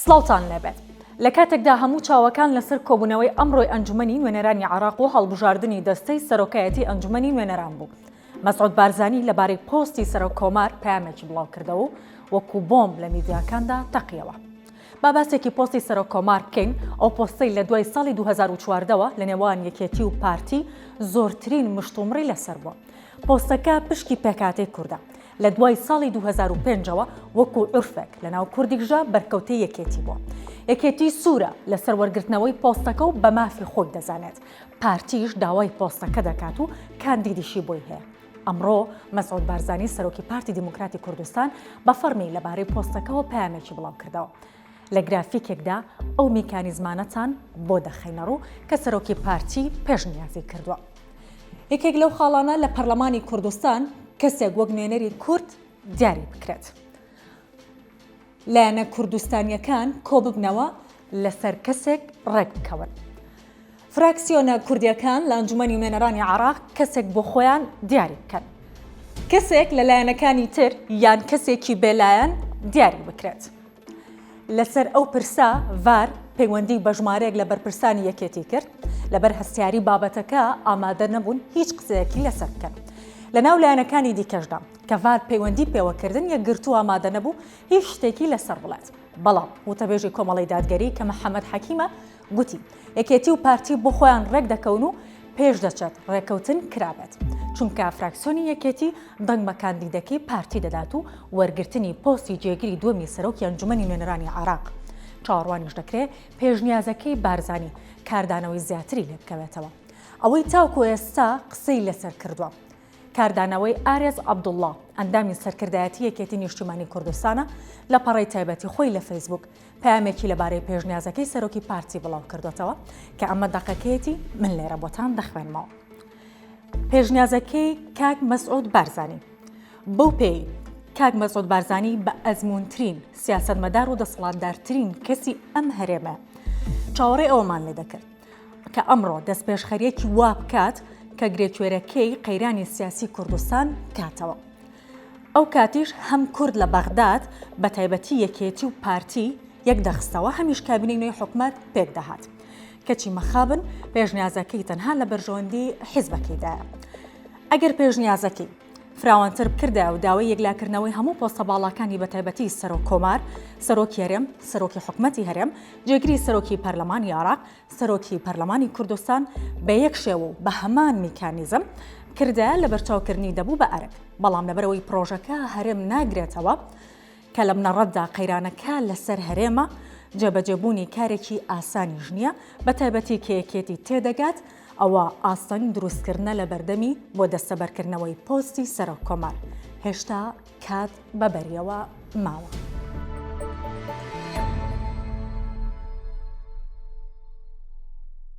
سڵاوتان لەبێت. لە کاتێکدا هەموو چاوەکان لەسەر کۆبوونەوەی ئەمڕۆی ئەنجومەنی نوێنەرانی عێراق و هەڵبژاردننی دەستەی سەرۆکایەتی ئەنجومەنی نوێنەران بوو. مەسعود بارزانی لەبارەی پۆستی سەرۆکۆمار پەیامێکی بڵاو کردەوە و وەکو بۆمب لە میدیاکاندا تەقیەوە. با باسێکی پۆستی سەرۆکۆمار بکەین. ئەو پۆستەی لە دوای ساڵی 2014ەوە لە نێوان یەکێتی و پارتی زۆرترین مشتومڕی لەسەر بووە. پۆستەکە پشکی پێکاتەی کووردە. لە دوای ساڵی 2005ەوە وەکو عورفێک لە ناو کوردیژە بەرکەوتەی یەکێتی بووە. یەکێتی سوورە لەسەر وەرگرتنەوەی پۆستەکە و بە مافی خۆی دەزانێت. پارتیش داوای پۆستەکە دەکات و کاندیدیشی بۆی هەیە. ئەمڕۆ مەسعود بارزانی سەرۆکی پارتی دیموکراتی کوردستان بە فەرمی لەبارەی پۆستەکەەوە پەیامێکی بڵاو کردەوە. لە گرافیکێکدا ئەو میکانیزمانەتان بۆ دەخینەڕوو کە سەرۆکی پارتی پێشنیازی کردووە. یەکێک لەو خاڵانە لە پەرلەمانی کوردستان کەسێک وەک نوێنەری کورد دیاری بکرێت. لایەنە کوردستانیەکان کۆ ببنەوە لەسەر کەسێک ڕێک بکەون. فراکسیۆنە کوردیەکان لە ئەنجومەنی نوێنەرانی عێراق کەسێک بۆ خۆیان دیاری بکەن. کەسێک لە لایەنەکانی تر یان کەسێکی بێلایەن دیاری بکرێت. لەسەر ئەو پرسا ڤار پەیوەندی بە ژمارەیەک لە بەرپرسانی یەکێتی کرد لەبەر هەستیاری بابەتەکە ئامادە نەبوون هیچ قسەیەکی لەسەر بکەن. لە ناو لایەنەکانی دیکەشدا کە ڤار پەیوەندی پێوەکردن یەکگرتو ئامادە نەبوو هیچ شتێکی لەسەر بڵێت. بەڵام وتەبێژی کۆمەڵی دادگەری کە محەممەد حەکیمە گوتی یەکێتی و پارتی بۆ خۆیان ڕێک دەکەون و پێش دەچێت ڕێکەوتن کرابێت. چونکە فراکسیۆنی یەکێتی دەنگ بە کاندیدەکەی پارتی دەدات و وەرگرتنی پۆستی جێگیری دووەمی سەرۆکی ئەنجومەنی نوێنەرانی عێراق. چاوەڕوانیش دەکرێت پێشنیازەکەی بارزانی کاردانەوەی زیاتری لێ بکەوێتەوە. ئەوەی تاوکو ئێستا قسەی لەسەر کردووە. کاردانەوەی ئارێز عەبدوڵڵا ئەندامی سەرکردایەتی یەکێتی نیشتیمانی کوردستانە لە پەڕەی تایبەتی خۆی لە فەیسبوک پەیامێکی لەبارەی پێشنیازەکەی سەرۆکی پارتی بڵاو کردوێتەوە کە ئەمە دەقەکەیەتی من لێرە بۆتان دەخوێنمەوە. پێشنیازەکەی کاک مەسعود بارزانی. بەو پێی کاک مەسعود بارزانی بە ئەزموونترین سیاسەتمەدار و دەسەڵاتدارترین کەسی ئەم هەرێمە چاوەڕێی ئەومان لێ دەکرد کە ئەمڕۆ دەستپێشخەریەکی وا بکات کە گرێگوێرەکەی قەیرانی سیاسی کوردستان کاتەوە. ئەو کاتیش هەم کورد لە بەغداد بە تایبەتی یەکێتی و پارتی یەک دەخستەوە هەمیش کابینەی نوێی حکومەت پێک دەهات. کەچی مەخابن پێشنیازەکەی تەنها لە بەرژەوەندی حیزبەکەیدایە. ئەگەر پێشنیازەکەی فراوانتر بکردە و داوای یەکلاکردنەوەی هەموو پۆستە باڵاکانی بە تایبەتی سەرۆکۆمار، سەرۆکی هەرێم، سەرۆکی حکومەتی هەرێم، جێگیری سەرۆکی پەرلەمانی عێراق، سەرۆکی پەرلەمانی کوردستان بە یەک شێوە و بە هەمان میکانیزم کردە لە بەرچاوکردنی دەبوو بە ئەرک. بەڵام لەبەرەوەی پرۆژەکە هەرێم ناگرێتەوە کە لە بنەڕەتدا قەیرانەکە لەسەر هەرێمە جێبەجێبوونی کارێکی ئاسانیش نییە بە تایبەتی کە یەکێتی تێدەگات ئەوە ئاستەنگ دروستکردنە لە بەردەمی بۆ دەستەبەرکردنەوەی پۆستی سەرۆکۆمار هێشتا کات بەبەریەوە ماوە.